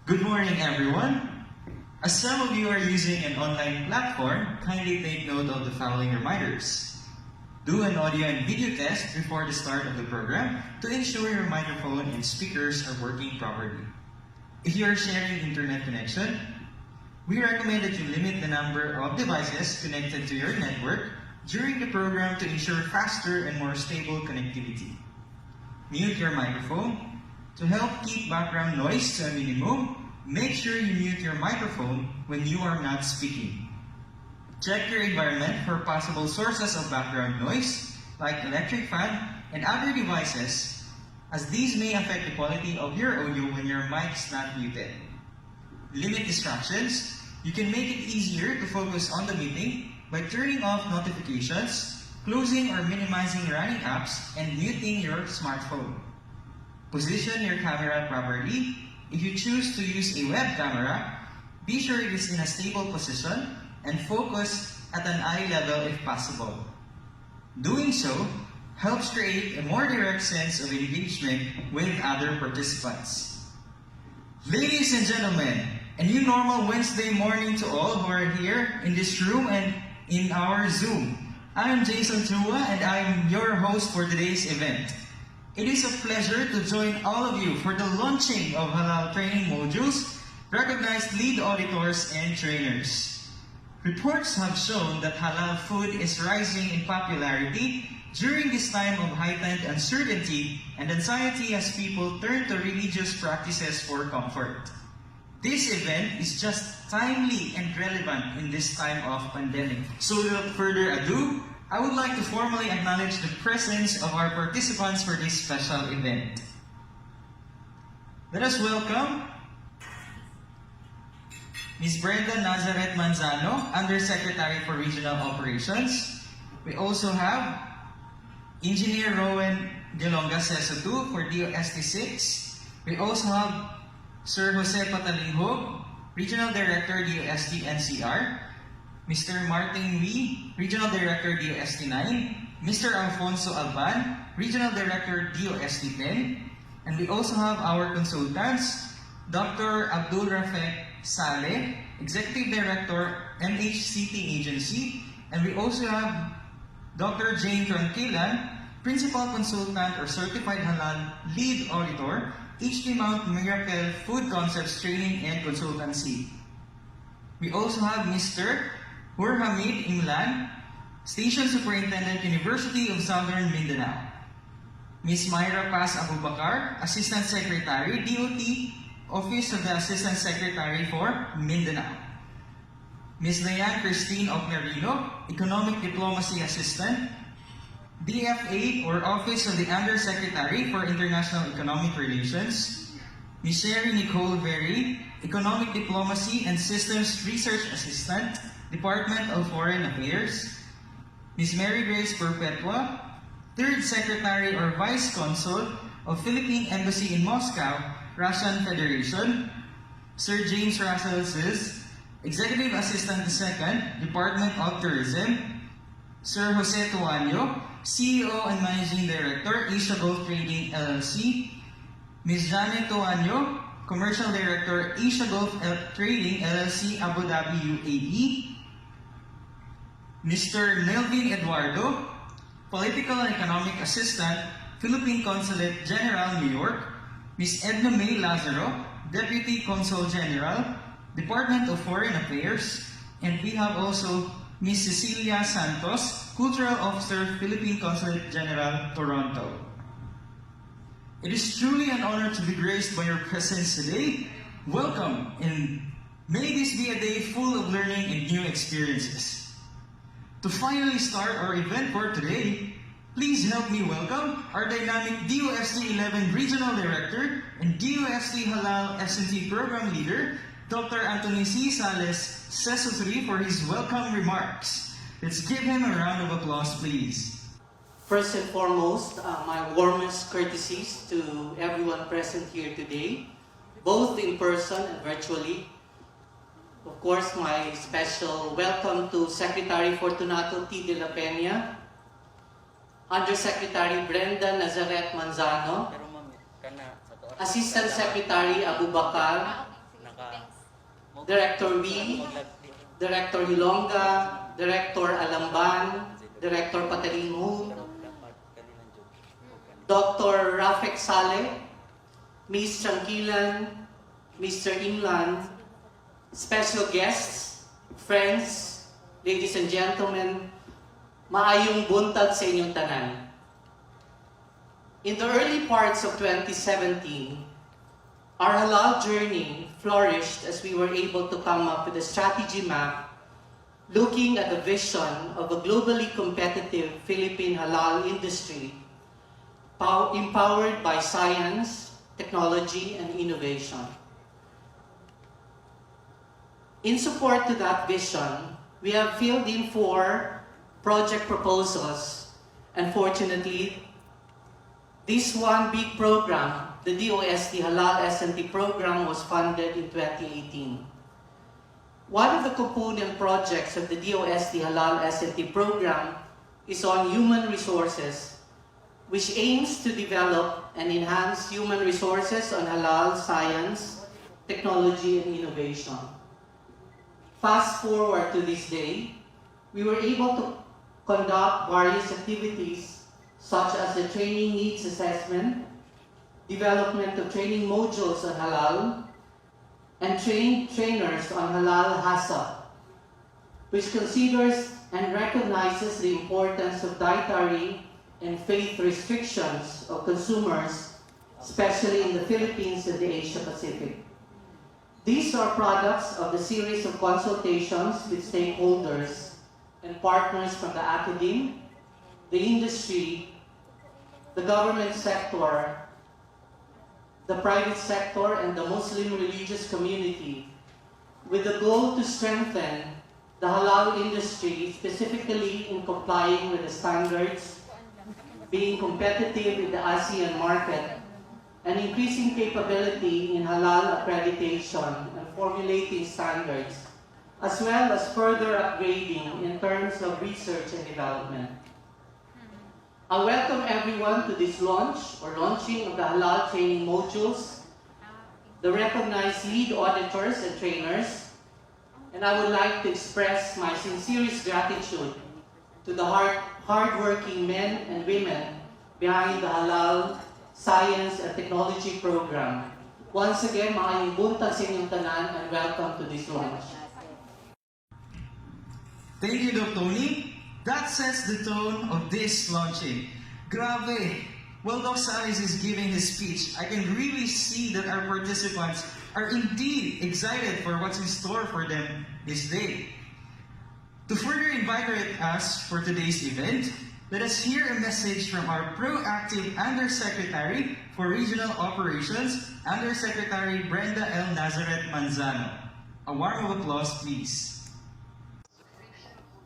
Good morning, everyone. As some of you are using an online platform, kindly take note of the following reminders. Do an audio and video test before the start of the program to ensure your microphone and speakers are working properly. If you are sharing internet connection, we recommend that you limit the number of devices connected to your network during the program to ensure faster and more stable connectivity. Mute your microphone. To help keep background noise to a minimum, make sure you mute your microphone when you are not speaking. Check your environment for possible sources of background noise, like electric fan and other devices, as these may affect the quality of your audio when your mic is not muted. Limit distractions. You can make it easier to focus on the meeting by turning off notifications, closing or minimizing running apps, and muting your smartphone. Position your camera properly. If you choose to use a web camera, be sure it is in a stable position and focus at an eye level if possible. Doing so helps create a more direct sense of engagement with other participants. Ladies and gentlemen, a new normal Wednesday morning to all who are here in this room and in our Zoom. I'm Jason Chua and I'm your host for today's event. It is a pleasure to join all of you for the launching of Halal Training Modules, recognized lead auditors and trainers. Reports have shown that halal food is rising in popularity during this time of heightened uncertainty and anxiety as people turn to religious practices for comfort. This event is just timely and relevant in this time of pandemic. So without further ado, I would like to formally acknowledge the presence of our participants for this special event. Let us welcome Ms. Brenda Nazareth-Manzano, Undersecretary for Regional Operations. We also have Engineer Rowan Delonga Sesotu for DOST 6. We also have Sir Jose Patalingho, Regional Director, DOST NCR. Mr. Martin Wee, Regional Director, DOST 9, Mr. Alfonso Alban, Regional Director, DOST 10, and we also have our consultants, Dr. Abdul Rafek Saleh, Executive Director, MHCT Agency, and we also have Dr. Jane Tranquilan, Principal Consultant or Certified Halal Lead Auditor, HD Mount Miracle Food Concepts Training and Consultancy. We also have Mr. Hamid Imlan, Station Superintendent, University of Southern Mindanao. Ms. Myra Paz Abubakar, Assistant Secretary, DOT, Office of the Assistant Secretary for Mindanao. Ms. Diane Christine Ocnerino, Economic Diplomacy Assistant, DFA or Office of the Undersecretary for International Economic Relations. Ms. Sherry Nicole Very, Economic Diplomacy and Systems Research Assistant, Department of Foreign Affairs. Ms. Mary Grace Perpetua, Third Secretary or Vice Consul of Philippine Embassy in Moscow, Russian Federation. Sir James Russell Sis, Executive Assistant Second, Department of Tourism. Sir Jose Tuanyo, CEO and Managing Director, Asia Gulf Trading LLC. Ms. Janet Tuanyo, Commercial Director, Asia Gulf Trading LLC, Abu Dhabi, UAE. Mr. Melvin Eduardo, Political and Economic Assistant, Philippine Consulate General, New York. Ms. Edna May Lazaro, Deputy Consul General, Department of Foreign Affairs. And we have also Ms. Cecilia Santos, Cultural Officer, Philippine Consulate General, Toronto. It is truly an honor to be graced by your presence today. Welcome, and may this be a day full of learning and new experiences. To finally start our event for today, please help me welcome our dynamic DOST 11 Regional Director and DOST Halal S&T Program Leader, Dr. Anthony C. Sales Sesotri, for his welcome remarks. Let's give him a round of applause, please. First and foremost, my warmest courtesies to everyone present here today, both in person and virtually. Of course, my special welcome to Secretary Fortunato T. de la Peña, Undersecretary Brenda Nazareth-Manzano, Assistant Secretary Abubakar, Director Wee, Director Hilonga, Director Alamban, Director Patalinho, Dr. Rafik Saleh, Ms. Changkilan, Mr. Imlan, special guests, friends, ladies and gentlemen, maayong buntag sa inyong tanan. In the early parts of 2017, our halal journey flourished as we were able to come up with a strategy map looking at the vision of a globally competitive Philippine halal industry empowered by science, technology, and innovation. In support to that vision, we have filled in 4 project proposals, and fortunately, this one big program, the DOST Halal S&T program, was funded in 2018. One of the component projects of the DOST Halal S&T program is on human resources, which aims to develop and enhance human resources on halal science, technology, and innovation. Fast forward to this day, we were able to conduct various activities such as the training needs assessment, development of training modules on halal, and train trainers on halal HACCP, which considers and recognizes the importance of dietary and faith restrictions of consumers, especially in the Philippines and the Asia Pacific. These are products of the series of consultations with stakeholders and partners from the academe, the industry, the government sector, the private sector, and the Muslim religious community, with the goal to strengthen the halal industry, specifically in complying with the standards, being competitive in the ASEAN market, and increasing capability in halal accreditation and formulating standards, as well as further upgrading in terms of research and development. I welcome everyone to this launch or launching of the Halal Training Modules, the recognized lead auditors and trainers, and I would like to express my sincerest gratitude to the hardworking men and women behind the Halal Science and Technology Program. Once again, maayong buntag sa inyong tanan and welcome to this launch. Thank you, Dr. Tony. That sets the tone of this launching. Grabe! While Doc Salis is giving his speech, I can really see that our participants are indeed excited for what's in store for them this day. To further invigorate us for today's event, let us hear a message from our proactive Undersecretary for Regional Operations, Undersecretary Brenda L. Nazareth-Manzano. A warm of applause, please.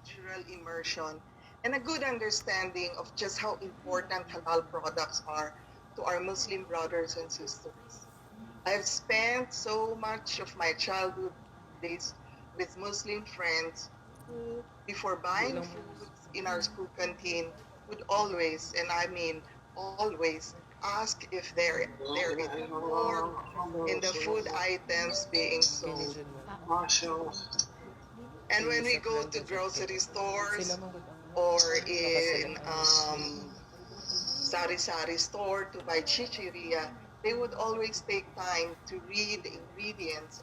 Cultural immersion and a good understanding of just how important halal products are to our Muslim brothers and sisters. I have spent so much of my childhood days with Muslim friends who, before buying foods in our school canteen, would always, and I mean always, ask if there is pork in the food items being sold. And when we go to grocery stores or in sari-sari store to buy chichiria, they would always take time to read the ingredients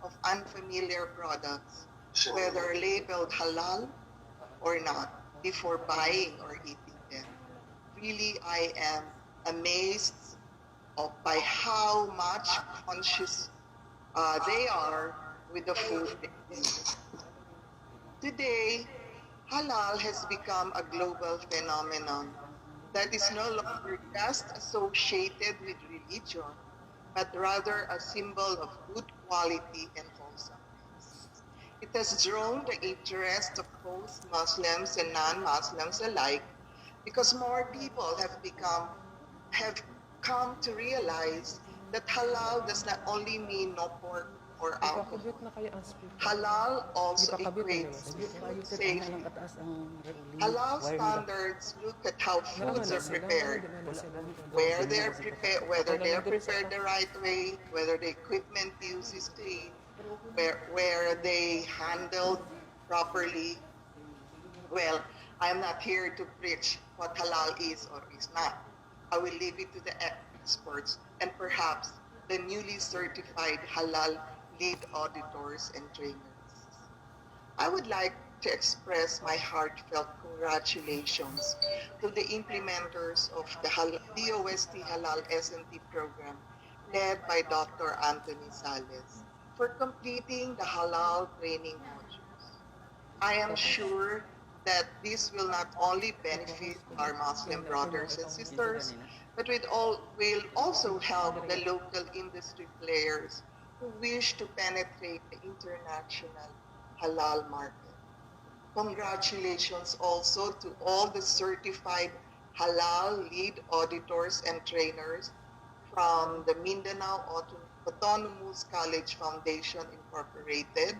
of unfamiliar products, whether labeled halal or not, before buying or eating them. Really, I am amazed by how much conscious they are with the food they eat. Today, halal has become a global phenomenon that is no longer just associated with religion, but rather a symbol of good quality and wholesomeness. It has drawn the interest of both Muslims and non-Muslims alike because more people have come to realize that halal does not only mean no pork or alcohol. Halal also equates to food safety. Halal standards look at how foods are prepared, where they're prepared, whether they're prepared the right way, whether the equipment used is clean, where they handled properly. Well, I'm not here to preach what halal is or is not. I will leave it to the experts and perhaps the newly certified halal lead auditors and trainers. I would like to express my heartfelt congratulations to the implementers of the DOST Halal S&T program led by Dr. Anthony Sales for completing the Halal Training Modules. I am sure that this will not only benefit our Muslim brothers and sisters, but will also help the local industry players who wish to penetrate the international halal market. Congratulations also to all the certified halal lead auditors and trainers from the Mindanao Autonomous College Foundation Incorporated,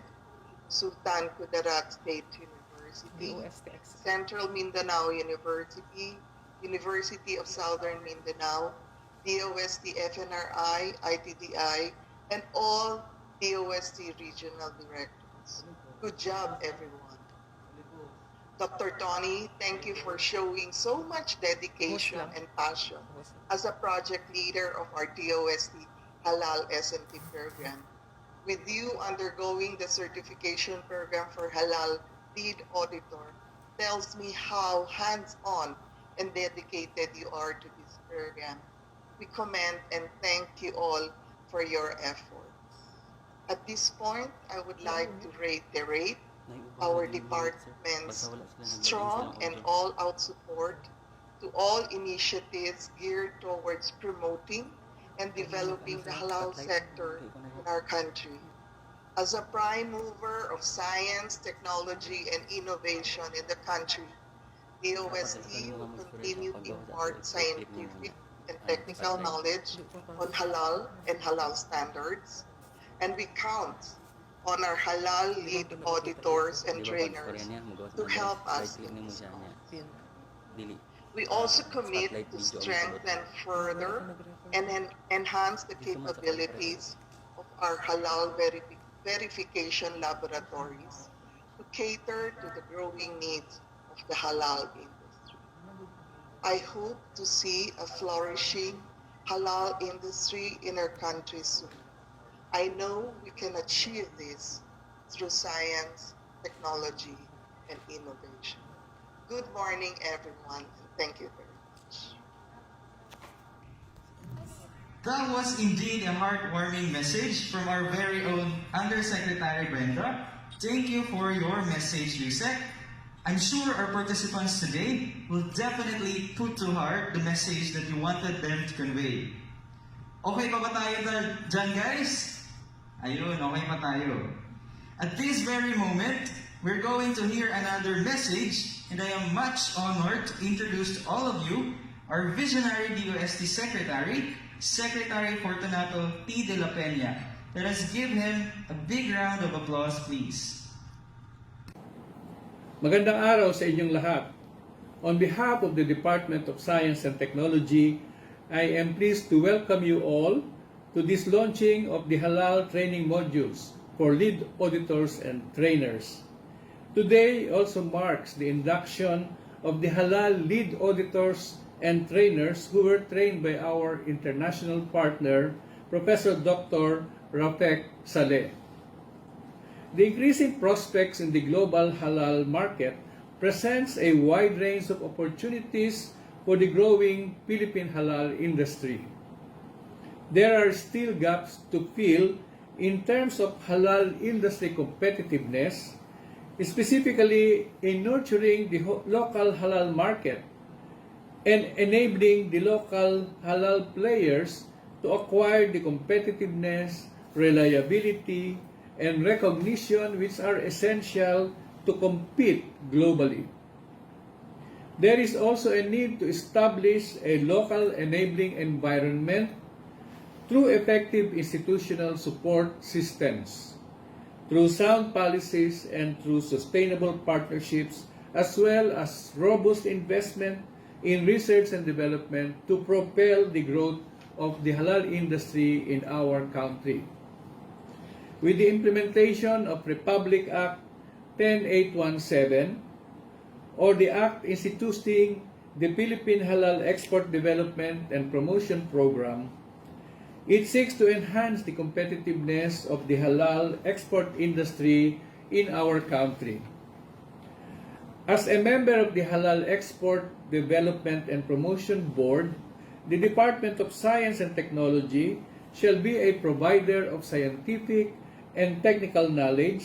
Sultan Kudarat State University, Central Mindanao University, University of Southern Mindanao, DOST FNRI, ITDI, and all DOST regional directors. Good job, everyone. Dr. Tony, thank you for showing so much dedication and passion as a project leader of our DOST Halal S&T program. With you undergoing the certification program for Halal Lead Auditor tells me how hands-on and dedicated you are to this program. We commend and thank you all for your efforts. At this point, I would like to reiterate our department's strong and all-out support to all initiatives geared towards promoting and developing the halal sector in our country. As a prime mover of science, technology, and innovation in the country, the DOST will continue to impart scientific and technical knowledge on halal and halal standards, and we count on our halal lead auditors and trainers to help us in this cause. We also commit to strengthen further and enhance the capabilities of our halal verification laboratories to cater to the growing needs of the halal industry. I hope to see a flourishing halal industry in our country soon. I know we can achieve this through science, technology, and innovation. Good morning, everyone, and thank you very much. That was indeed a heartwarming message from our very own Undersecretary Brenda. Thank you for your message, Yusek. I'm sure our participants today will definitely put to heart the message that you wanted them to convey. Okay pa ba tayo dyan, guys? Ayun, okay pa tayo. At this very moment, we're going to hear another message, and I am much honored to introduce to all of you our visionary DOST Secretary, Secretary Fortunato P. de la Peña. Let us give him a big round of applause, please. Magandang araw sa inyong lahat. On behalf of the Department of Science and Technology, I am pleased to welcome you all to this launching of the Halal Training Modules for lead auditors and trainers. Today also marks the induction of the Halal lead auditors and trainers who were trained by our international partner, Professor Dr. Rafek Saleh. The increasing prospects in the global halal market presents a wide range of opportunities for the growing Philippine halal industry. There are still gaps to fill in terms of halal industry competitiveness, specifically in nurturing the local halal market and enabling the local halal players to acquire the competitiveness, reliability, and recognition which are essential to compete globally. There is also a need to establish a local enabling environment through effective institutional support systems, through sound policies, and through sustainable partnerships, as well as robust investment in research and development to propel the growth of the halal industry in our country. with the implementation of Republic Act 10817 or the Act instituting the Philippine Halal Export Development and Promotion Program, it seeks to enhance the competitiveness of the halal export industry in our country. As a member of the Halal Export Development and Promotion Board, the Department of Science and Technology shall be a provider of scientific and technical knowledge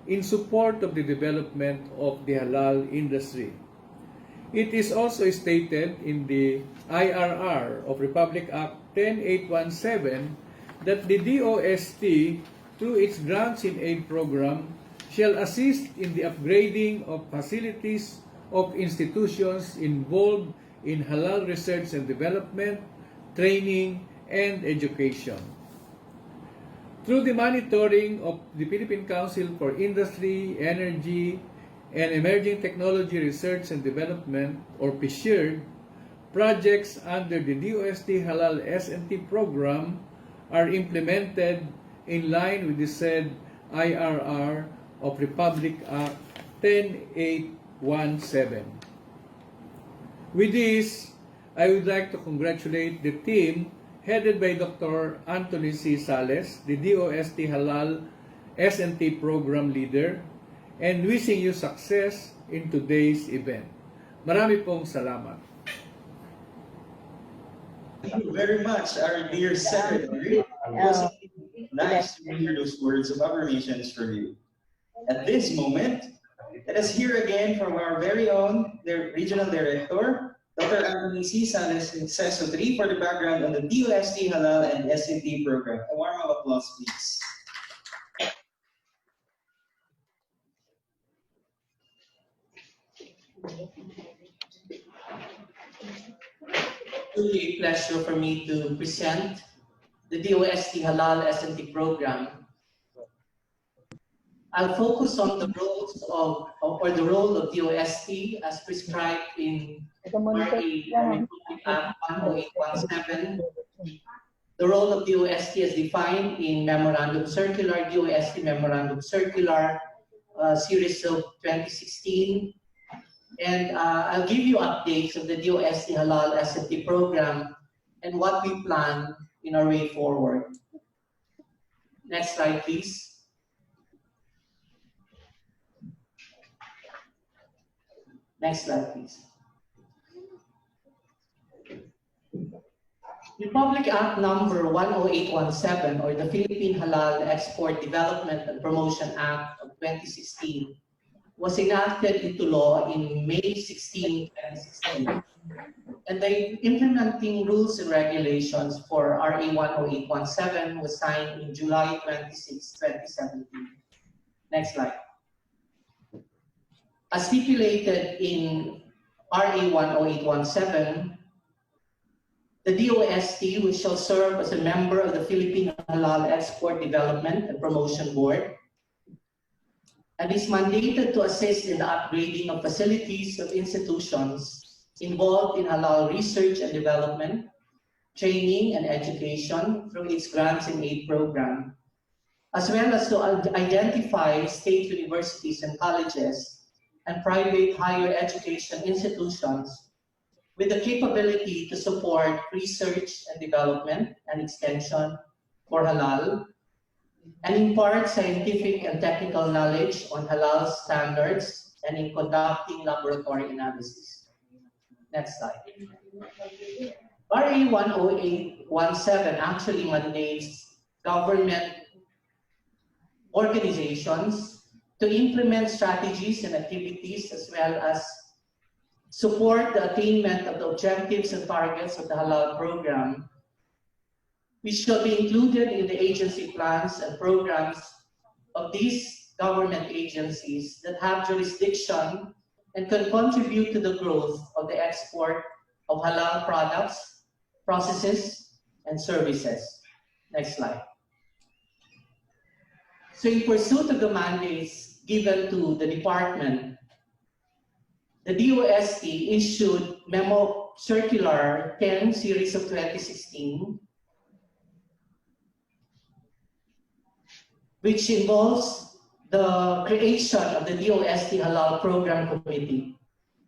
in support of the development of the halal industry. It is also stated in the IRR of Republic Act 10817 that the DOST, through its grants in aid program, shall assist in the upgrading of facilities of institutions involved in halal research and development, training, and education. Through the monitoring of the Philippine Council for Industry, Energy, and Emerging Technology Research and Development, or PSERD, projects under the DOST Halal S&T program are implemented in line with the said IRR of Republic Act 10817. With this, I would like to congratulate the team headed by Dr. Anthony C. Sales, the DOST Halal S&T program leader, and wishing you success in today's event. Marami pong salamat. Thank you very much, our dear Secretary. It was nice to hear those words of affirmations from you. At this moment, let us hear again from our very own Regional Director, Dr. Anthony C. Sales in CESO 3 for the background on the DOST Halal and S&T program. A warm applause, please. Truly a pleasure for me to present the DOST Halal S&T program. I'll focus on the roles or the role of DOST as prescribed in RA Act 10817. The role of DOST is defined in Memorandum Circular, DOST Memorandum Circular, series of 2016. And I'll give you updates of the DOST Halal S&T program and what we plan in our way forward. Next slide, please. Next slide, please. Republic Act number 10817, or the Philippine Halal Export Development and Promotion Act of 2016, was enacted into law in May 16, 2016. And the implementing rules and regulations for RA 10817 was signed in July 26, 2017. Next slide. As stipulated in RA 10817, the DOST, which shall serve as a member of the Philippine Halal Export Development and Promotion Board, and is mandated to assist in the upgrading of facilities of institutions involved in halal research and development, training and education through its grants and aid program, as well as to identify state universities and colleges and private higher education institutions with the capability to support research and development and extension for halal, and impart scientific and technical knowledge on halal standards and in conducting laboratory analysis. Next slide. RA 10817 actually mandates government organizations to implement strategies and activities as well as support the attainment of the objectives and targets of the halal program, which shall be included in the agency plans and programs of these government agencies that have jurisdiction and can contribute to the growth of the export of halal products, processes, and services. Next slide. So in pursuit of the mandates given to the department, the DOST issued Memo Circular 10 series of 2016, which involves the creation of the DOST Halal Program Committee.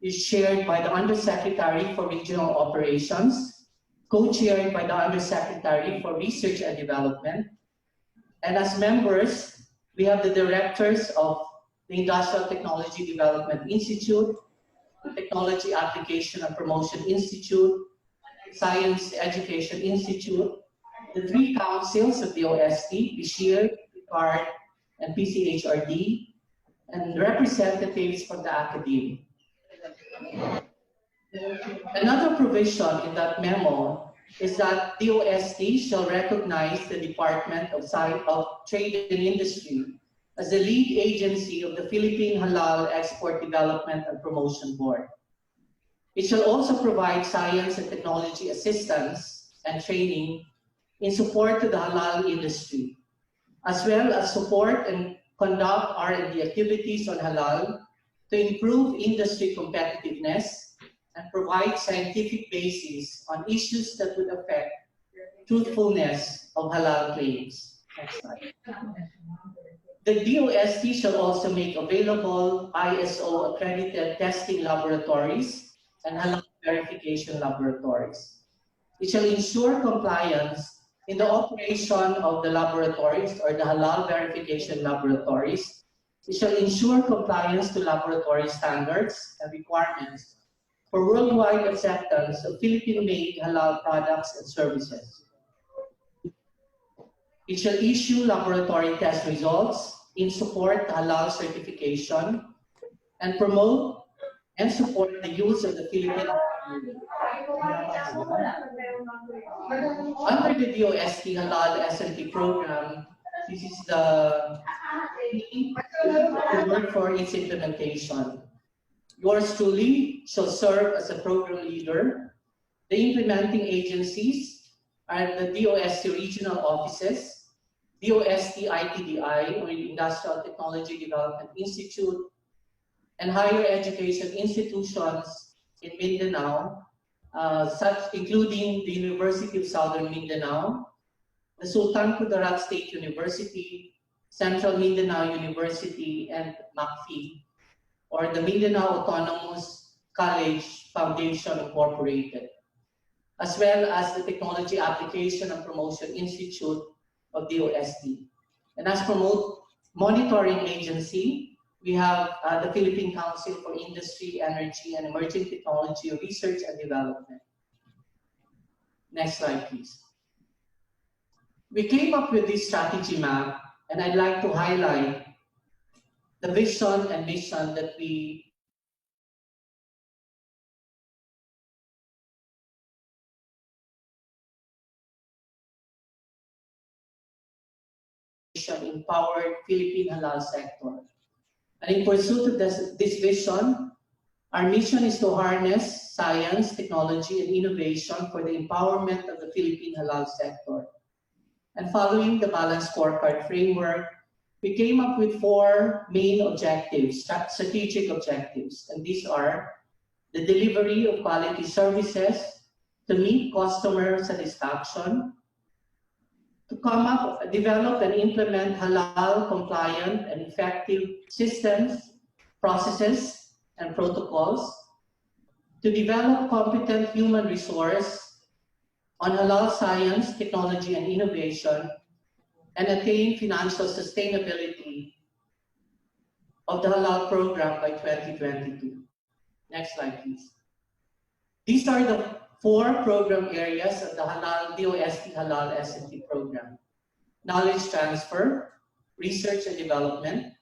It's chaired by the Undersecretary for Regional Operations, co-chaired by the Undersecretary for Research and Development. And as members, we have the directors of the Industrial Technology Development Institute, the Technology Application and Promotion Institute, Science Education Institute, the three councils of the OST, BSHIR, PICARD, and PCHRD, and representatives from the academia. Another provision in that memo is that DOST shall recognize the Department of Trade and Industry as the lead agency of the Philippine Halal Export Development and Promotion Board. It shall also provide science and technology assistance and training in support to the halal industry, as well as support and conduct R&D activities on halal to improve industry competitiveness and provide scientific basis on issues that would affect truthfulness of halal claims. Next slide. The DOST shall also make available ISO accredited testing laboratories and halal verification laboratories. It shall ensure compliance in the operation of the laboratories or the halal verification laboratories. It shall ensure compliance to laboratory standards and requirements for worldwide acceptance of Philippine-made halal products and services. It shall issue laboratory test results in support of halal certification and promote and support the use of the Philippine. Under the DOST Halal S&T program, this is the work for its implementation. Yours truly shall serve as a program leader. The implementing agencies are the DOST regional offices, DOST ITDI, or Industrial Technology Development Institute, and higher education institutions in Mindanao, including the University of Southern Mindanao, the Sultan Kudarat State University, Central Mindanao University, and MACFI, or the Mindanao Autonomous College Foundation Incorporated, as well as the Technology Application and Promotion Institute of DOST. And as monitoring agency, we have the Philippine Council for Industry, Energy, and Emerging Technology Research and Development. Next slide, please. We came up with this strategy map, and I'd like to highlight the vision and mission that we empowered Philippine halal sector. And in pursuit of this vision, our mission is to harness science, technology, and innovation for the empowerment of the Philippine halal sector. And following the balanced scorecard framework, we came up with 4 main objectives, strategic objectives. And these are the delivery of quality services to meet customer satisfaction, to develop and implement halal compliant and effective systems, processes, and protocols, to develop competent human resource on halal science, technology, and innovation, and attain financial sustainability of the halal program by 2022. Next slide, please. These are the 4 program areas of the DOST Halal S&T program: knowledge transfer, research and development,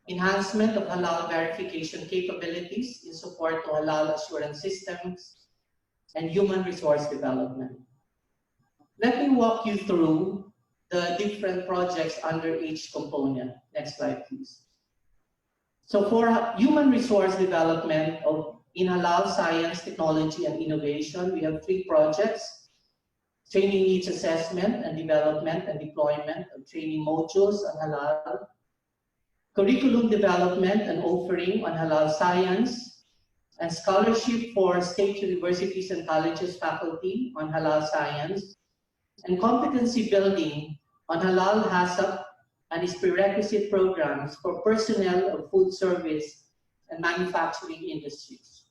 enhancement of halal verification capabilities in support to halal assurance systems, and human resource development. Let me walk you through the different projects under each component. Next slide, please. So for human resource development in halal science, technology, and innovation, we have 3 projects: training needs assessment and development and deployment of training modules on halal, curriculum development and offering on halal science, and scholarship for state universities and colleges faculty on halal science, and competency building on halal HACCP and its prerequisite programs for personnel of food service and manufacturing industries.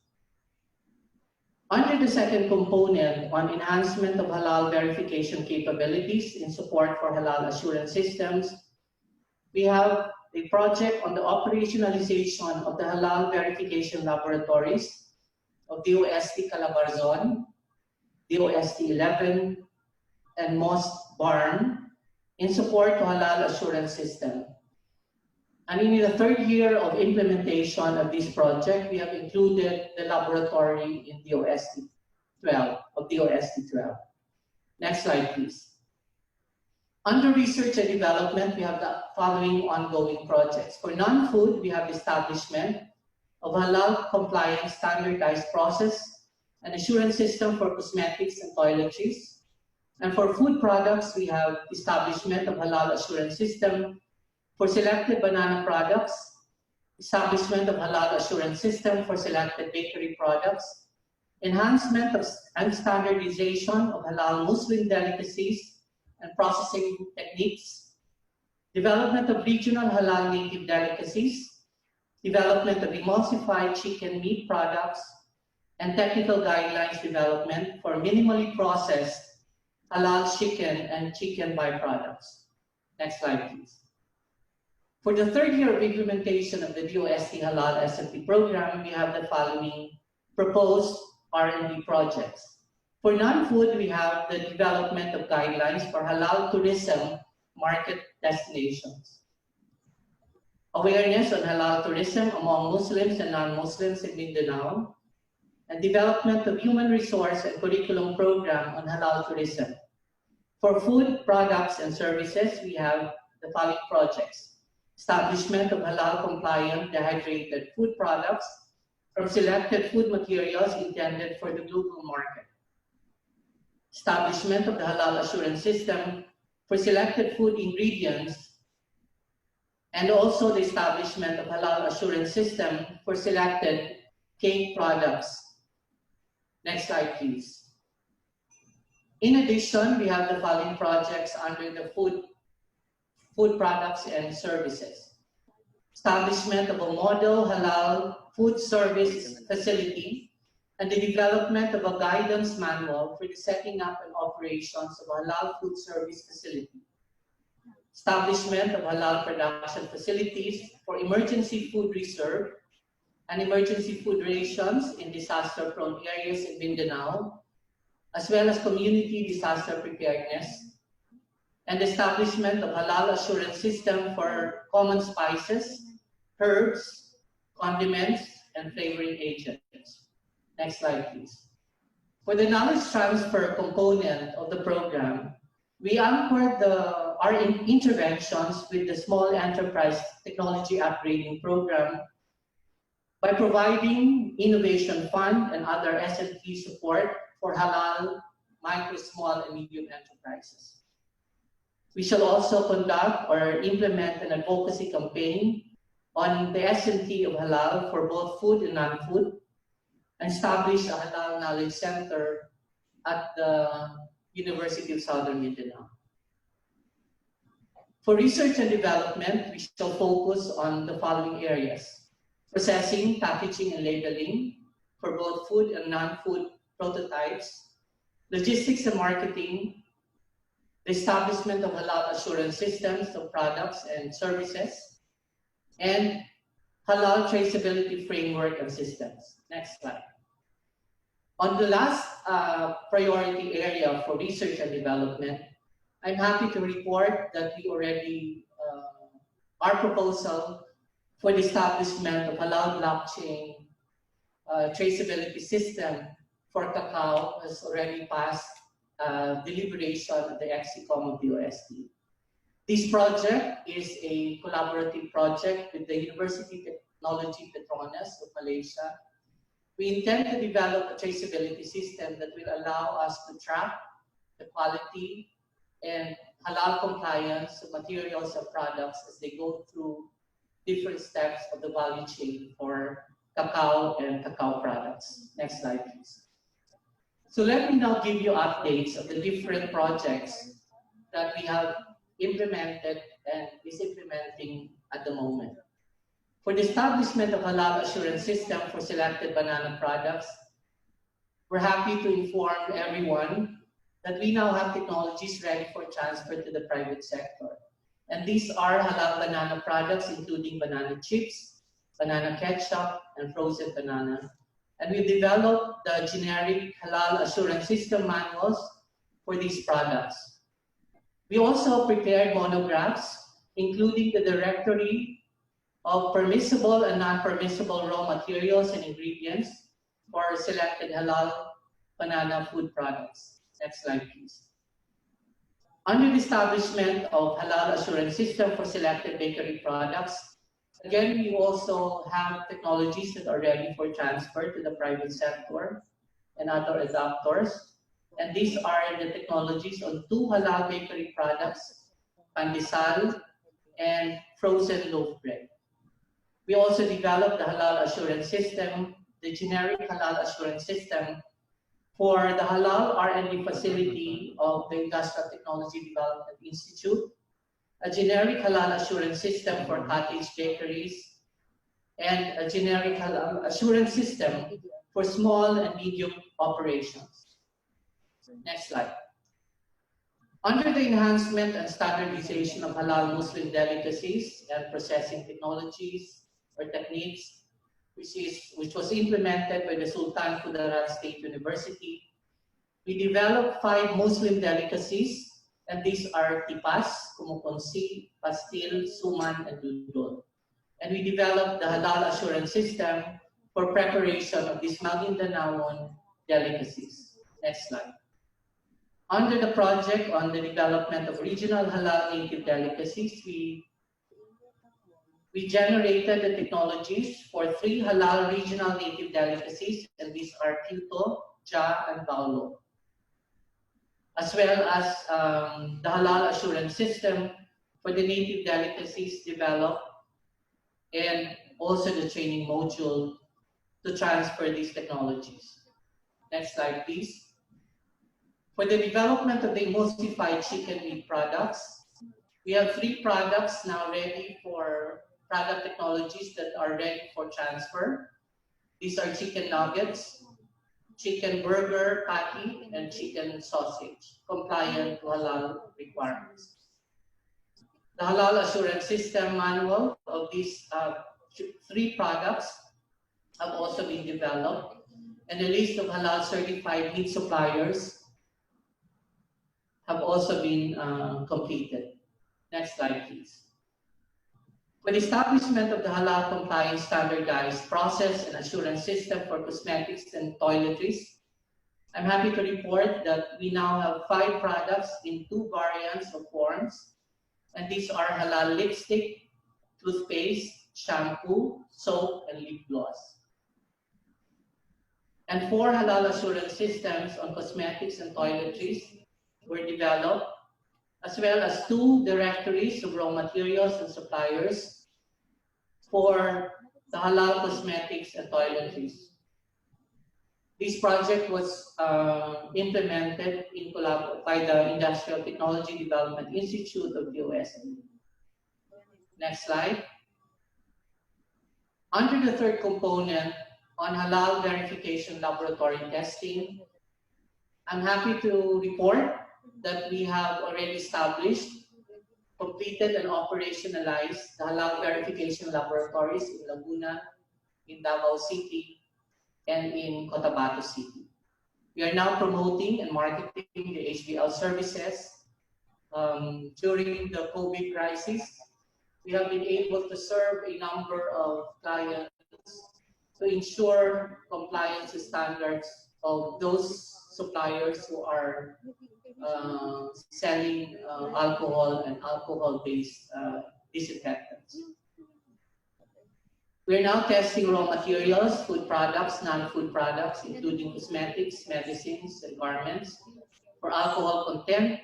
Under the second component on enhancement of halal verification capabilities in support for halal assurance systems, we have a project on the operationalization of the halal verification laboratories of DOST Calabarzon, DOST 11, and MOST Barn in support to halal assurance system. And in the third year of implementation of this project, we have included the laboratory in DOST 12, of DOST 12. Next slide, please. Under research and development, we have the following ongoing projects. For non-food, we have the establishment of halal compliant standardized process and assurance system for cosmetics and toiletries. And for food products, we have establishment of halal assurance system for selected banana products, establishment of halal assurance system for selected bakery products, enhancement of and standardization of halal Muslim delicacies and processing techniques, development of regional halal native delicacies, development of emulsified chicken meat products, and technical guidelines development for minimally processed halal chicken and chicken byproducts. Next slide, please. For the third year of implementation of the DOST Halal SMP program, we have the following proposed R&D projects. For non-food, we have the development of guidelines for halal tourism market destinations, awareness on halal tourism among Muslims and non-Muslims in Mindanao, and development of human resource and curriculum program on halal tourism. For food, products, and services, we have the following projects. Establishment of halal compliant dehydrated food products from selected food materials intended for the global market. Establishment of the halal assurance system for selected food ingredients, and also the establishment of halal assurance system for selected cake products. Next slide, please. In addition, we have the following projects under the food products and services. Establishment of a model halal food service facility and the development of a guidance manual for the setting up and operations of a halal food service facility. Establishment of halal production facilities for emergency food reserve and emergency food rations in disaster-prone areas in Mindanao, as well as community disaster preparedness, and establishment of halal assurance system for common spices, herbs, condiments, and flavoring agents. Next slide, please. For the knowledge transfer component of the program, we anchored our interventions with the Small Enterprise Technology Upgrading Program by providing Innovation Fund and other S&P support for halal micro, small, and medium enterprises. We shall also conduct or implement an advocacy campaign on the S&T of halal for both food and non-food, and establish a halal knowledge center at the University of Southern Mindanao. For research and development, we shall focus on the following areas: processing, packaging, and labeling for both food and non-food prototypes, logistics and marketing, the establishment of halal assurance systems of products and services, and halal traceability framework and systems. Next slide. On the last priority area for research and development, I'm happy to report that we already, our proposal for the establishment of halal blockchain traceability system for cacao has already passed deliberation at the EXICOM of DOST. This project is a collaborative project with the University Technology Petronas of Malaysia. We intend to develop a traceability system that will allow us to track the quality and halal compliance of materials and products as they go through different steps of the value chain for cacao and cacao products. Next slide, please. So let me now give you updates of the different projects that we have implemented and is implementing at the moment. For the establishment of halal assurance system for selected banana products, we're happy to inform everyone that we now have technologies ready for transfer to the private sector. And these are halal banana products, including banana chips, banana ketchup, and frozen banana. And we developed the generic halal assurance system manuals for these products. We also prepared monographs, including the directory of permissible and non-permissible raw materials and ingredients for selected halal banana food products. Next slide, please. Under the establishment of halal assurance system for selected bakery products, again, we also have technologies that are ready for transfer to the private sector and other adopters. And these are the technologies on 2 halal bakery products, pandesal and frozen loaf bread. We also developed the halal assurance system, the generic halal assurance system for the halal R&D facility of the Industrial Technology Development Institute, a generic halal assurance system for cottage bakeries, and a generic halal assurance system for small and medium operations. Next slide. Under the enhancement and standardization of halal Muslim delicacies and processing technologies or techniques, which was implemented by the Sultan Kudarat State University, we developed 5 Muslim delicacies, and these are tipas, kumukonsi, pastil, suman, and dudol. And we developed the halal assurance system for preparation of these Magindanaon delicacies. Next slide. Under the project on the development of regional halal native delicacies, we generated the technologies for 3 halal regional native delicacies, and these are Quito, Ja, and Baulo, as well as the halal assurance system for the native delicacies developed, and also the training module to transfer these technologies. Next slide, please. For the development of the emulsified chicken meat products, we have 3 products now ready for product technologies that are ready for transfer. These are chicken nuggets, chicken burger patty, and chicken sausage, compliant to halal requirements. The halal assurance system manual of these 3 products have also been developed, and the list of halal certified meat suppliers have also been completed. Next slide, please. For the establishment of the halal compliance standardized process and assurance system for cosmetics and toiletries, I'm happy to report that we now have 5 products in 2 variants of forms, and these are halal lipstick, toothpaste, shampoo, soap, and lip gloss. And 4 halal assurance systems on cosmetics and toiletries were developed, as well as 2 directories of raw materials and suppliers for the halal cosmetics and toiletries. This project was implemented by the Industrial Technology Development Institute of DOST. Next slide. Under the 3rd component on halal verification laboratory testing, I'm happy to report that we have already established, completed, and operationalized the halal verification laboratories in Laguna, in Davao City, and in Cotabato City. We are now promoting and marketing the HBL services. During the COVID crisis, we have been able to serve a number of clients to ensure compliance standards of those suppliers who are selling alcohol and alcohol-based disinfectants. We are now testing raw materials, food products, non-food products, including cosmetics, medicines, and garments for alcohol content,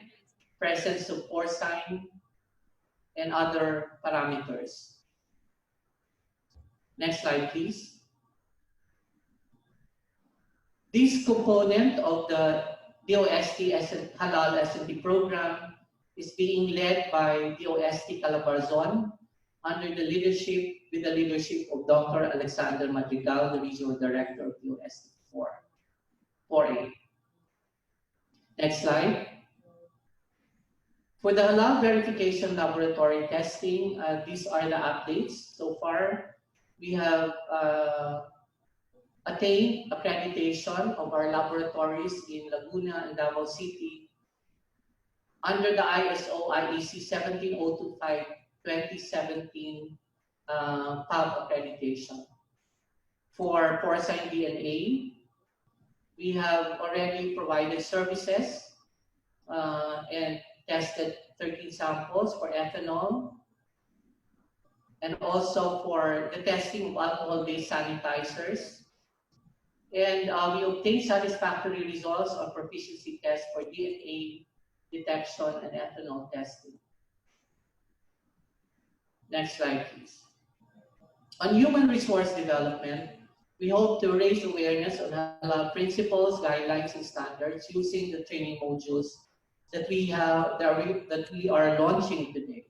presence of porcine, and other parameters. Next slide, please. This component of the DOST Halal S&T program is being led by DOST Calabarzon with the leadership of Dr. Alexander Madrigal, the Regional Director of DOST 4A. Next slide. For the Halal verification laboratory testing, these are the updates. So far, we have attained accreditation of our laboratories in Laguna and Davao City under the ISO IEC 17025-2017 PAB accreditation. For porcine DNA, we have already provided services and tested 13 samples for ethanol, and also for the testing of alcohol-based sanitizers. And we obtained satisfactory results on proficiency tests for DNA detection and ethanol testing. Next slide, please. On human resource development, we hope to raise awareness on halal principles, guidelines, and standards using the training modules that we are launching today.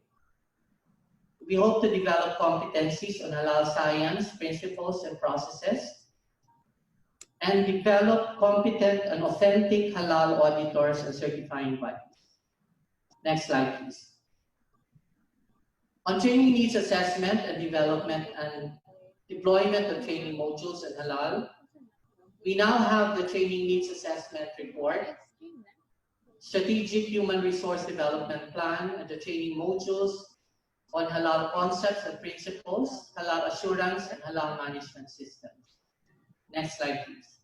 We hope to develop competencies on halal science, principles, and processes, and develop competent and authentic halal auditors and certifying bodies. Next slide, please. On training needs assessment and development and deployment of training modules in halal, we now have the training needs assessment report, strategic human resource development plan, and the training modules on halal concepts and principles, halal assurance, and halal management systems. Next slide, please.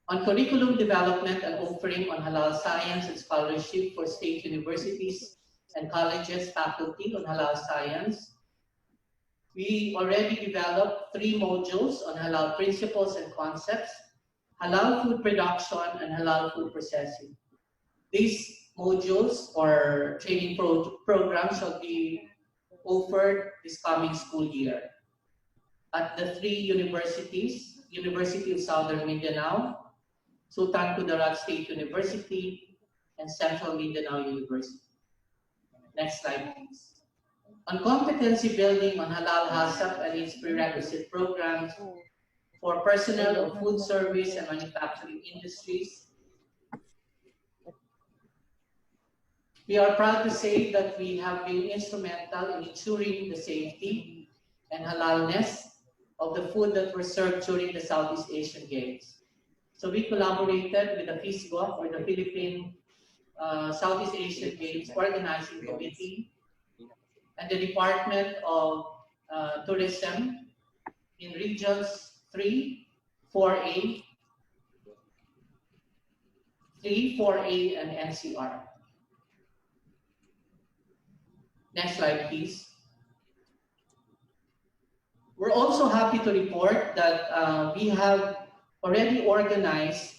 On curriculum development and offering on halal science and scholarship for state universities and colleges faculty on halal science, we already developed 3 modules on halal principles and concepts, halal food production, and halal food processing. These modules or training programs shall be offered this coming school year at the 3 universities, University of Southern Mindanao, Sultan Kudarat State University, and Central Mindanao University. Next slide, please. On competency building on halal HACCP and its prerequisite programs for personnel of food service and manufacturing industries, we are proud to say that we have been instrumental in ensuring the safety and halalness of the food that were served during the Southeast Asian Games. So we collaborated with the FISGO, or the Philippine Southeast Asian Games Organizing Committee, and the Department of Tourism in regions 3, 4A, and NCR. Next slide, please. We're also happy to report that we have already organized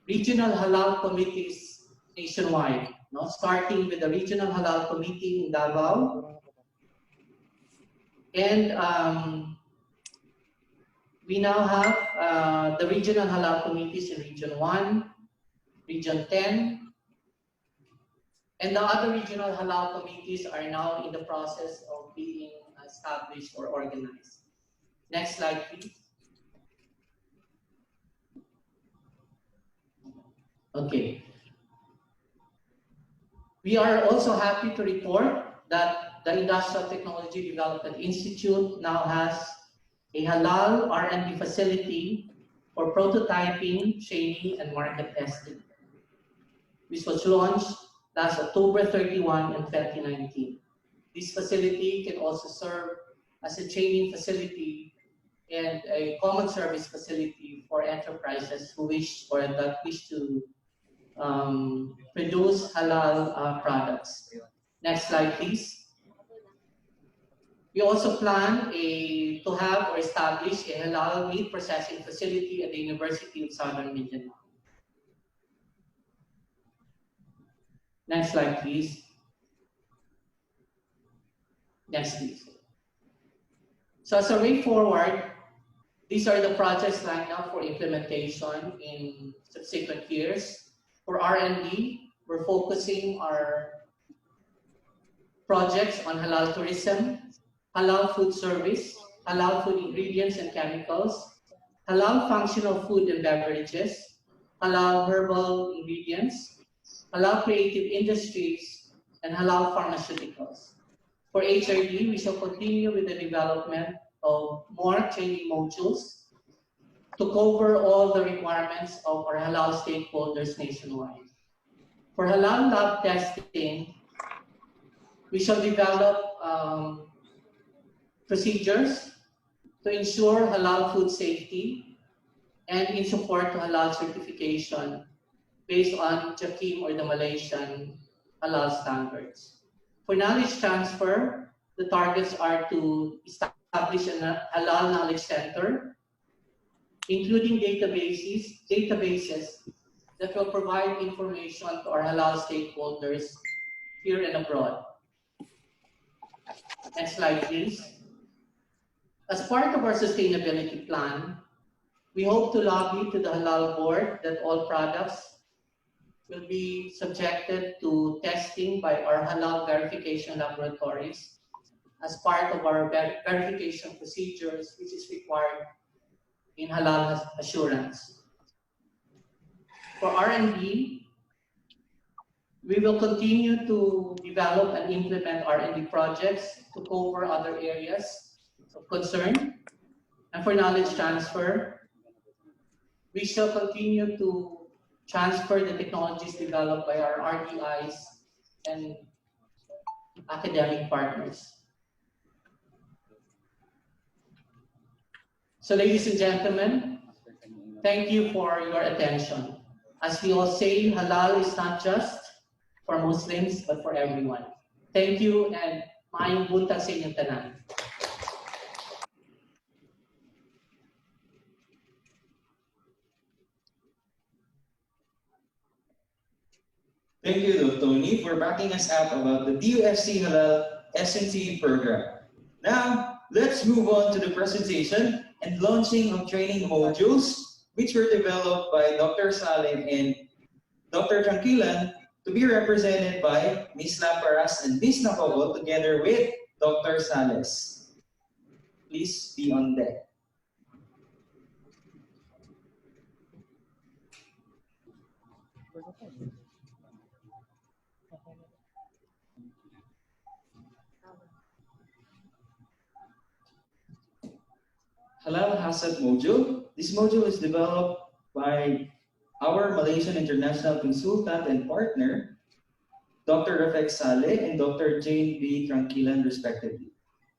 regional halal committees nationwide, starting with the Regional Halal Committee in Davao. And we now have the regional halal committees in Region 1, Region 10, and the other regional halal committees are now in the process of being established or organized. Next slide, please. Okay. We are also happy to report that the Industrial Technology Development Institute now has a halal R&D facility for prototyping, training, and market testing, which was launched last October 31 in 2019. This facility can also serve as a training facility and a common service facility for enterprises who wish to produce halal products. Next slide, please. We also plan to have or establish a halal meat processing facility at the University of Southern Mindanao. Next slide, please. Next, please. So as a way forward, these are the projects lined up for implementation in subsequent years. For R&D, we're focusing our projects on halal tourism, halal food service, halal food ingredients and chemicals, halal functional food and beverages, halal herbal ingredients, halal creative industries, and halal pharmaceuticals. For HRD, we shall continue with the development of more training modules to cover all the requirements of our halal stakeholders nationwide. For halal lab testing, we shall develop procedures to ensure halal food safety and in support to halal certification based on JAKIM or the Malaysian halal standards. For knowledge transfer, the targets are to establish a halal knowledge center, including databases that will provide information to our halal stakeholders here and abroad. Next slide, please. As part of our sustainability plan, we hope to lobby to the Halal Board that all products will be subjected to testing by our halal verification laboratories as part of our verification procedures, which is required in halal assurance. For R&D, we will continue to develop and implement R&D projects to cover other areas of concern. And for knowledge transfer, we shall continue to transfer the technologies developed by our RDIs and academic partners. So ladies and gentlemen, thank you for your attention. As we all say, halal is not just for Muslims, but for everyone. Thank you and maayong buntag sa inyong tanan. Thank you, Dr. Tony, for backing us up about the DOST Halal SNC program. Now, let's move on to the presentation and launching of training modules, which were developed by Dr. Salim and Dr. Tranquilan, to be represented by Ms. Laparas and Ms. Napobo, together with Dr. Sales. Please be on deck. Halal Hazard module. This module is developed by our Malaysian international consultant and partner, Dr. Rafek Saleh and Dr. Jane B. Tranquilan, respectively.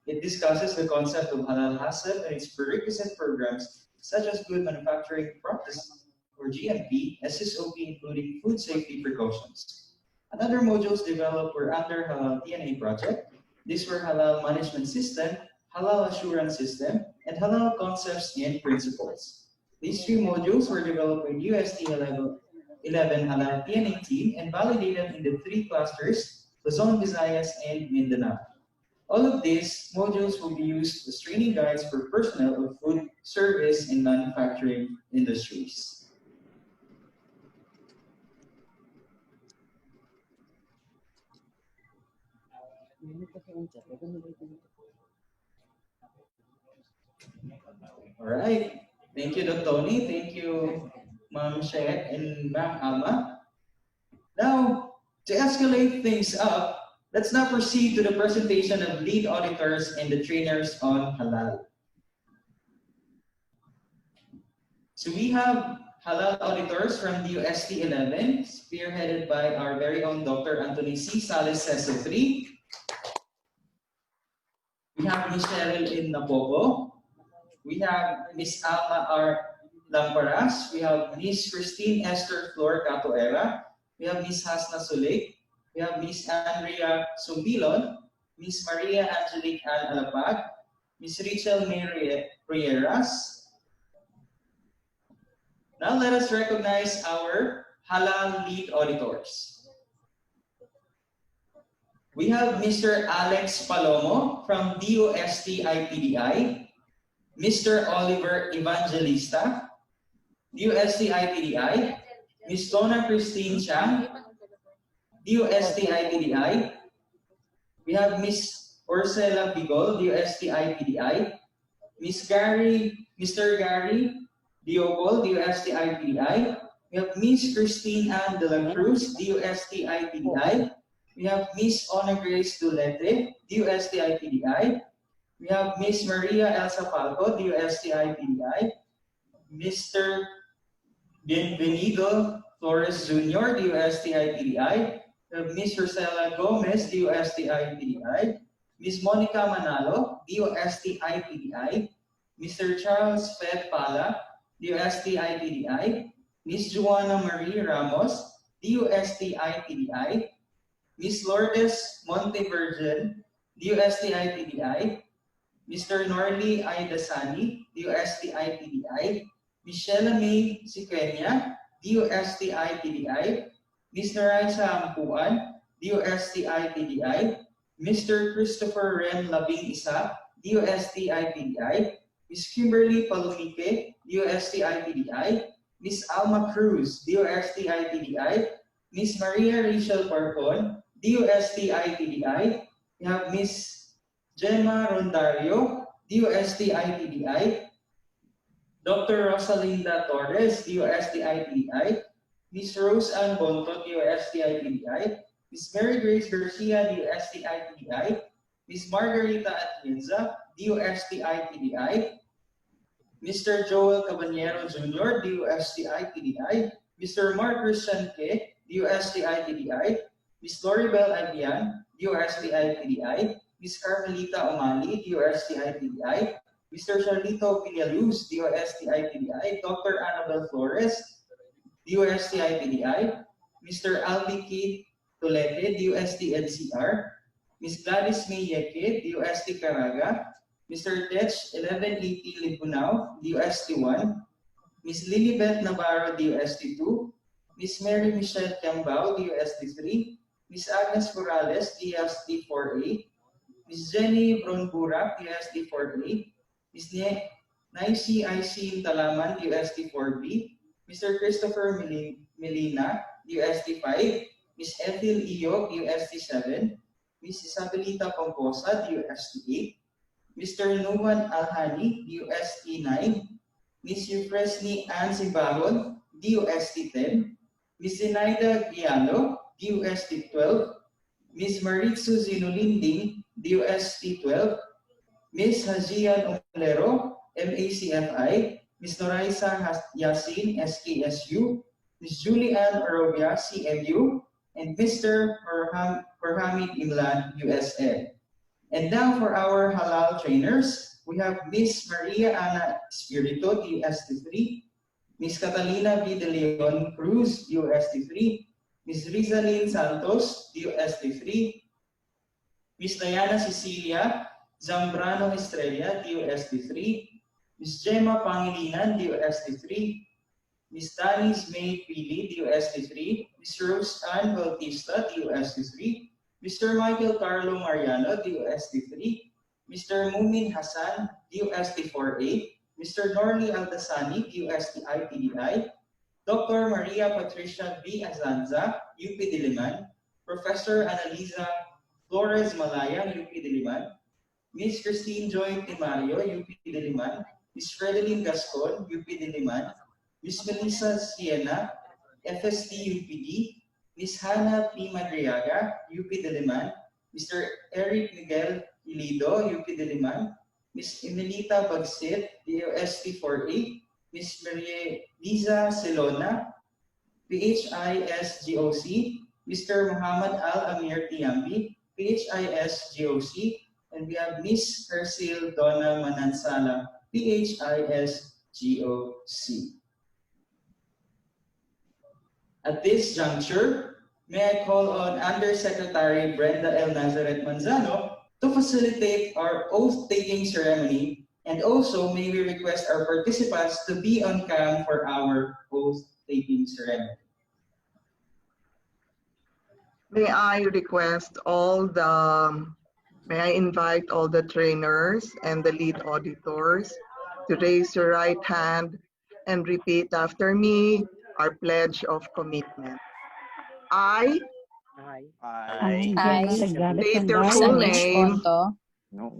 It discusses the concept of Halal Hazard and its prerequisite programs, such as Good Manufacturing Practice, or GMP, SSOP, including food safety precautions. Another modules developed were under Halal TNA project. These were Halal Management System, Halal Assurance System, and Halal Concepts and Principles. These three modules were developed by UST 11 Halal TNA team and validated in the three clusters, Luzon, Visayas, and Mindanao. All of these modules will be used as training guides for personnel of food, service, and manufacturing industries. All right. Thank you, Dr. Tony. Thank you, Ma'am Sheikh and Ma'am Alma. Now, to escalate things up, let's now proceed to the presentation of lead auditors and the trainers on halal. So we have halal auditors from DOST 11, spearheaded by our very own Dr. Anthony C. Sales Secretary. We have Ms. Cheryl in Napopo. We have Ms. Alma R. Lamparas. We have Ms. Christine Esther Flor Catoera. We have Ms. Hasna Sulik. We have Ms. Andrea Sumbilon, Ms. Maria Angelique Ann Alapag, Ms. Rachel May Rieras. Now let us recognize our halal lead auditors. We have Mr. Alex Palomo from DOST ITDI, Mr. Oliver Evangelista, DOST ITDI, Ms. Donna Christine Chang, DOST ITDI, We have Miss Ursula Bigol, DOST ITDI. Mr. Gary Diopol, DOST ITDI. We have Miss Christine Ann de la Cruz, DOST ITDI. We have Miss Ona Grace Dulete, DOST ITDI. We have Miss Maria Elsa Falco, DOST ITDI. Mr. Bienvenido Flores Jr., DOST ITDI. We have Miss Rosella Gomez, DOST ITDI. Miss Monica Manalo, DOST ITDI. Mr. Charles Fed Pala, DOST ITDI. Miss Joanna Marie Ramos, DOST ITDI. Miss Lourdes Montevirgen, DOST ITDI. Mr. Norley Aidasani, DOST ITDI. Michelle May Siqueña, DOST ITDI. Miss Narisa Ampuan, DOST ITDI. Mr. Christopher Ren Labing Isa, DOST ITDI. Miss Kimberly Palomike, DOST ITDI. Miss Alma Cruz, DOST ITDI. Miss Maria Rachel Parcon, DOST ITDI. We have Miss Gemma Rondario, DOST ITDI. Dr. Rosalinda Torres, DOST ITDI. Miss Rose Ann Bonto, DOST ITDI. Miss Mary Grace Garcia, DOST ITDI. Miss Margarita Atienza, DOST ITDI. Mr. Joel Caballero Jr., DOST ITDI. Mr. Mark Christian K, DOST ITDI. Miss Loribel Aguian, DOST ITDI. Miss Carmelita Omali, DOST ITDI. Mr. Charlito Villaluz, DOST ITDI. Dr. Annabelle Flores, DOST ITDI. Mr. Albiki Tolete, DOST NCR. Miss Gladys May Yeke, DOST Caraga. Mr. Tech 1180 Libunao, DOST 1. Miss Lilibeth Navarro, DOST 2. Miss Mary Michelle Cambao, DOST 3. Miss Agnes Morales, DOST 4A. Miss Jenny Bronburak, DOST 4A. Miss Naisi IC Talaman, DOST 4B. Mr. Christopher Melina, DOST 5. Miss Ethel Iyok, DOST 7. Miss Isabelita Pomposa, DOST 8. Mr. Numan Alhani, DOST 9. Miss Eufresni Ann Simbahon, DOST 10. Miss Zenaida Giano, DOST 12. Miss Maritzu Zinulinding, DOST 12. Miss Hajian Omlero, MACFI. Miss Noraisa Yasin, SKSU. Miss Julianne Arobia, CMU. And Mr. Perhamid Imlan, USN. And now for our halal trainers, we have Miss Maria Ana Espirito, DOST 3. Miss Catalina V. De Leon Cruz, DOST 3. Miss Rizalyn Santos, DOST 3. Miss Diana Cecilia Zambrano Estrella, DOST 3. Miss Gemma Pangilinan, DOST 3. Miss Danis May Pili, DOST 3. Miss Rose Ann Bautista, DOST 3. Mr. Michael Carlo Mariano, DOST 3. Mr. Mumin Hassan, DOST 4A. Mr. Norly Aldasani, DOST ITDI. Dr. Maria Patricia V. Azanza, UP Diliman. Professor Annalisa Flores Malaya, UP Diliman. Miss Christine Joy Timario, UP Diliman. Miss Fredeline Gascon, UP Diliman. Miss Melissa Siena, FST UPD. Miss Hannah P. Madriaga, UP Diliman. Mr. Eric Miguel Ilido, UP Diliman. Miss Emelita Bagsit, DOST 4A. Miss Maria Liza Celona, PHIS-GOC. Mr. Muhammad Al-Amir Tiambi, PHIS-GOC. And we have Miss Persil Donna Manansala, PHIS-GOC. At this juncture, may I call on Undersecretary Brenda L. Nazareth-Manzano to facilitate our oath-taking ceremony, and also may we request our participants to be on cam for our oath-taking ceremony. May I invite all the trainers and the lead auditors to raise your right hand and repeat after me our pledge of commitment. I I State your full name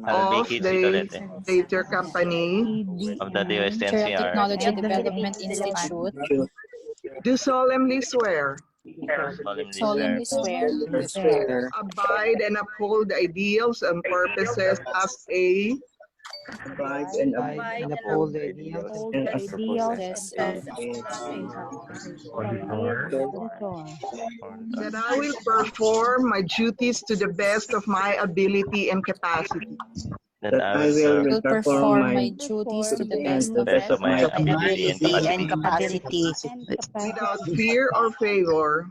of the state your company. of the DOST NCR Technology Development Institute, Do solemnly swear. solemnly swear swear, Abide and uphold the ideals and purposes as a and uphold the ideals and purposes of that I will perform my duties to the best of my ability and capacity. that I I will will will perform my duties to the best of best of my ability and capacity Without fear or favor.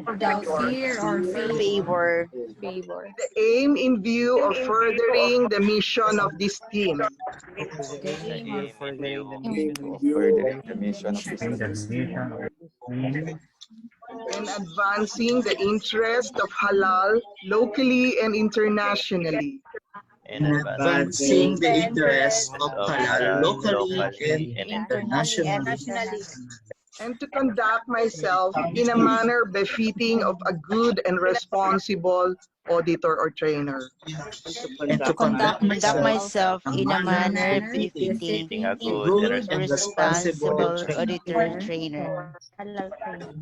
without fear or favor, The aim in view of furthering the mission of this team. the aim of furthering the in mission of this And advancing the interest of halal locally and internationally. and advancing the interests of halal locally and internationally, And to conduct myself in a manner befitting of a good and responsible auditor or trainer. and to conduct myself in a manner being befitting a good and a responsible auditor trainer,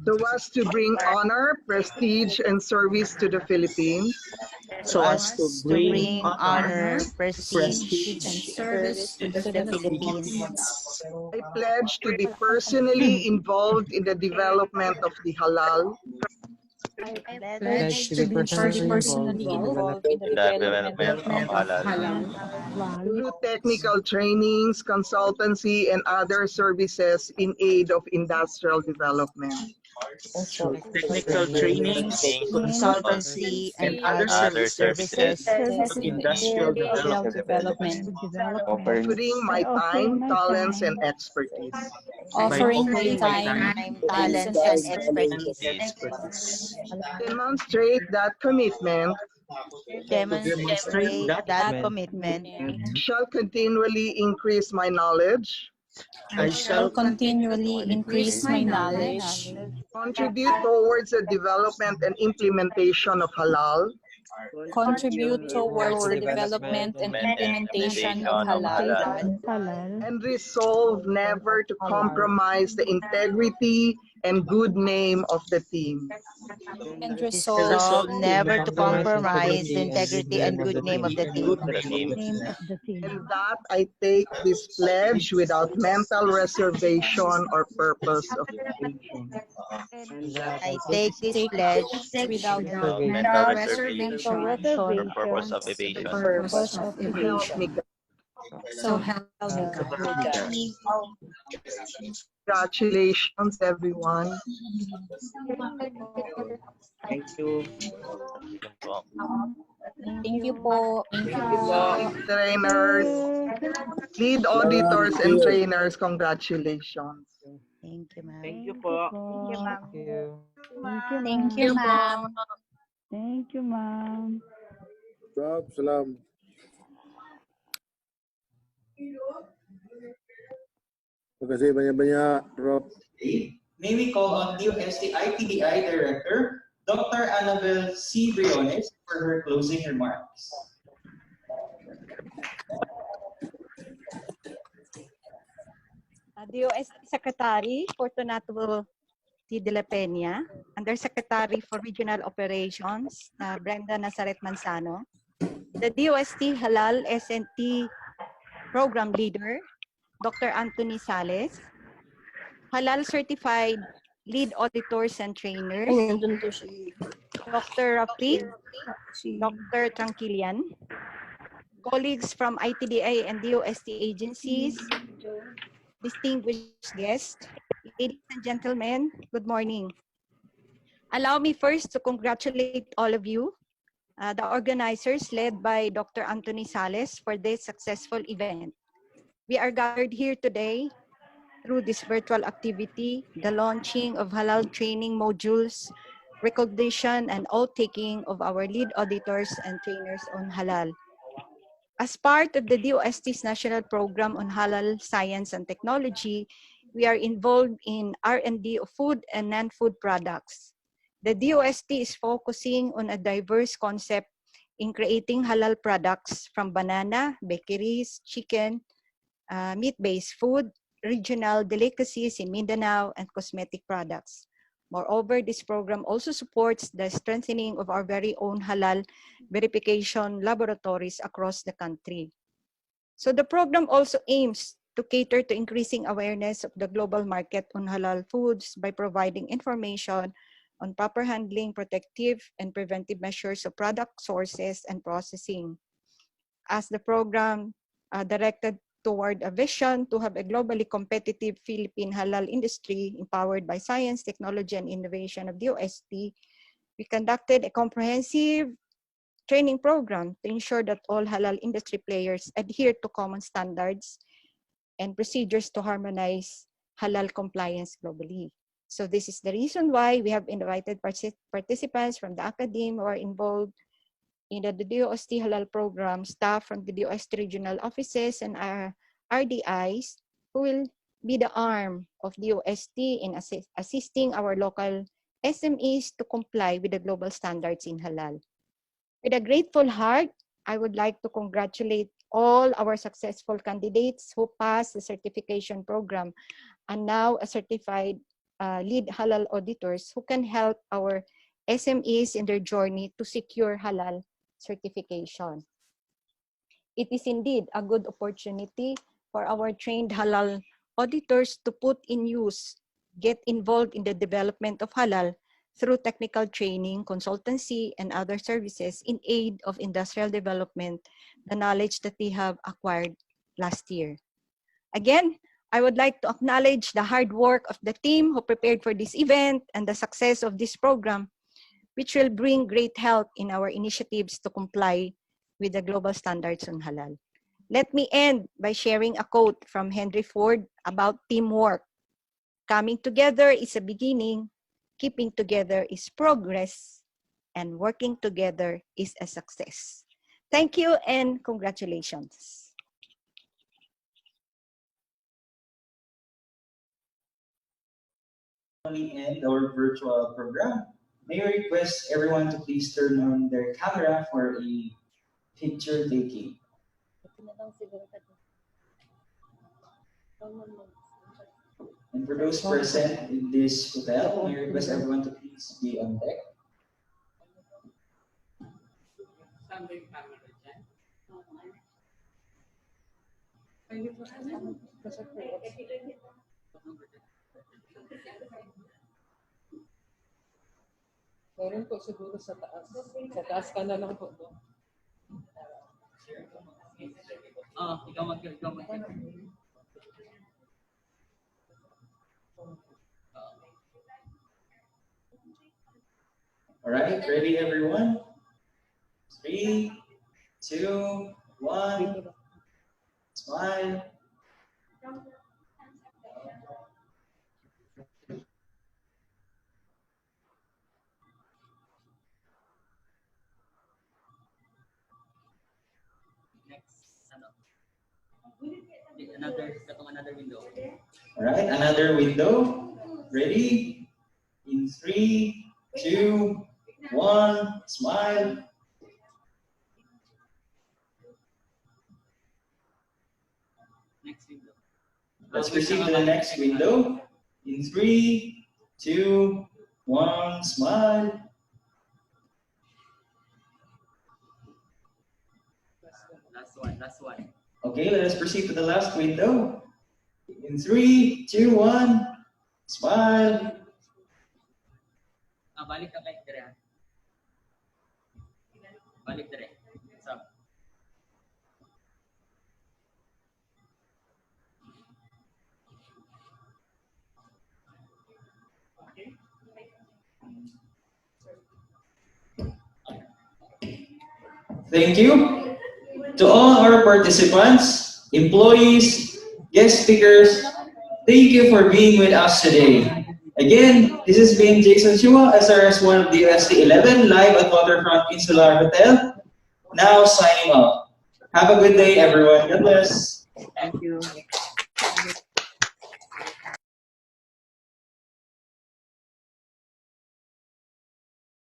So as to bring honor, prestige, and service to the Philippines. so as to bring honor, prestige, and and service to the the Philippines. Philippines. I pledge to be personally involved in the development of the halal, Pledge to be personally involved in the in the development development of of halal halal through technical trainings, consultancy, and other services in aid of industrial development. technical trainings, consultancy, and other other services services in industrial industrial development, Offering my time, talents, and expertise. offering my time, talents, and expertise. expertise. Demonstrate that commitment. demonstrate that commitment. commitment. Shall continually increase my knowledge. I shall continually increase my knowledge, Contribute towards the development and implementation of halal. contribute towards the development and implementation of halal, And resolve never to compromise the integrity and good name of the team. and Resolve never to compromise the integrity and name of the good name of the team. team. And that I take this pledge without mental reservation or purpose of evasion. And that I take this take pledge without Without mental mental reservation reservation or purpose of the evasion. purpose of So help me evasion. God. So help me God. Congratulations, everyone. Thank you. Yun po. Thank you po. Lead trainers, lead auditors, and trainers, congratulations. Thank you, ma'am. Thank you po. Thank you. Thank you, ma'am. Thank you, ma'am. Rob, salam. Terima kasih banyak-banyak, Rob. May we call on DOST ITDI Director, Dr. Annabelle C. Briones, for her closing remarks. DOST Secretary Fortunato de la Peña, Undersecretary for Regional Operations, Brenda Nazareth-Manzano, the DOST Halal S&T Program Leader, Dr. Anthony Sales, Halal Certified Lead Auditors and Trainers, Dr. Rafiq, Dr. Tranquilian, colleagues from ITDI and DOST agencies, distinguished guests, ladies and gentlemen, good morning. Allow me first to congratulate all of you, the organizers led by Dr. Anthony Sales, for this successful event. We are gathered here today through this virtual activity, the launching of Halal Training Modules, recognition and oath-taking of our lead auditors and trainers on Halal. As part of the DOST's National Program on Halal Science and Technology, we are involved in R&D of food and non-food products. The DOST is focusing on a diverse concept in creating halal products from banana, bakeries, chicken, meat-based food, regional delicacies in Mindanao, and cosmetic products. Moreover, this program also supports the strengthening of our very own halal verification laboratories across the country. So the program also aims to cater to increasing awareness of the global market on halal foods by providing information on proper handling, protective, and preventive measures of product sources and processing. As the program directed toward a vision to have a globally competitive Philippine halal industry empowered by science, technology, and innovation of DOST, we conducted a comprehensive training program to ensure that all halal industry players adhere to common standards and procedures to harmonize halal compliance globally. So this is the reason why we have invited participants from the academy who are involved in the DOST halal program, staff from the DOST regional offices and our RDIs who will be the arm of DOST in assisting our local SMEs to comply with the global standards in halal. With a grateful heart, I would like to congratulate all our successful candidates who passed the certification program and now a certified lead halal auditors who can help our SMEs in their journey to secure halal certification. It is indeed a good opportunity for our trained halal auditors to put in use, get involved in the development of halal through technical training, consultancy, and other services in aid of industrial development, the knowledge that we have acquired last year. Again, I would like to acknowledge the hard work of the team who prepared for this event and the success of this program, which will bring great help in our initiatives to comply with the global standards on halal. Let me end by sharing a quote from Henry Ford about teamwork. Coming together is a beginning, keeping together is progress, and working together is a success. Thank you and congratulations. End our virtual program. May I request everyone to please turn on their camera for a picture taking. And for those present in this hotel, may I request everyone to please be on deck. Meron po siguro sa taas. Sa taas ka na lang po. Ikaw mag. All right, ready everyone? 3, 2, 1. Smile. Another window. All right, another window. Ready? In 3, 2, 1. Smile. Next window. Let's proceed to the next window. In 3, 2, 1. Smile. Last one. Okay, let us proceed to the last window. In 3, 2, 1. Smile. Balik ka kay dire. Balik dire. Stop. Thank you to all our participants, employees, guest speakers. Thank you for being with us today. Again, this has been Jason Chua, SRS1 of the UST 11, live at Waterfront Insular Hotel. Now signing off. Have a good day, everyone. God bless. Thank you.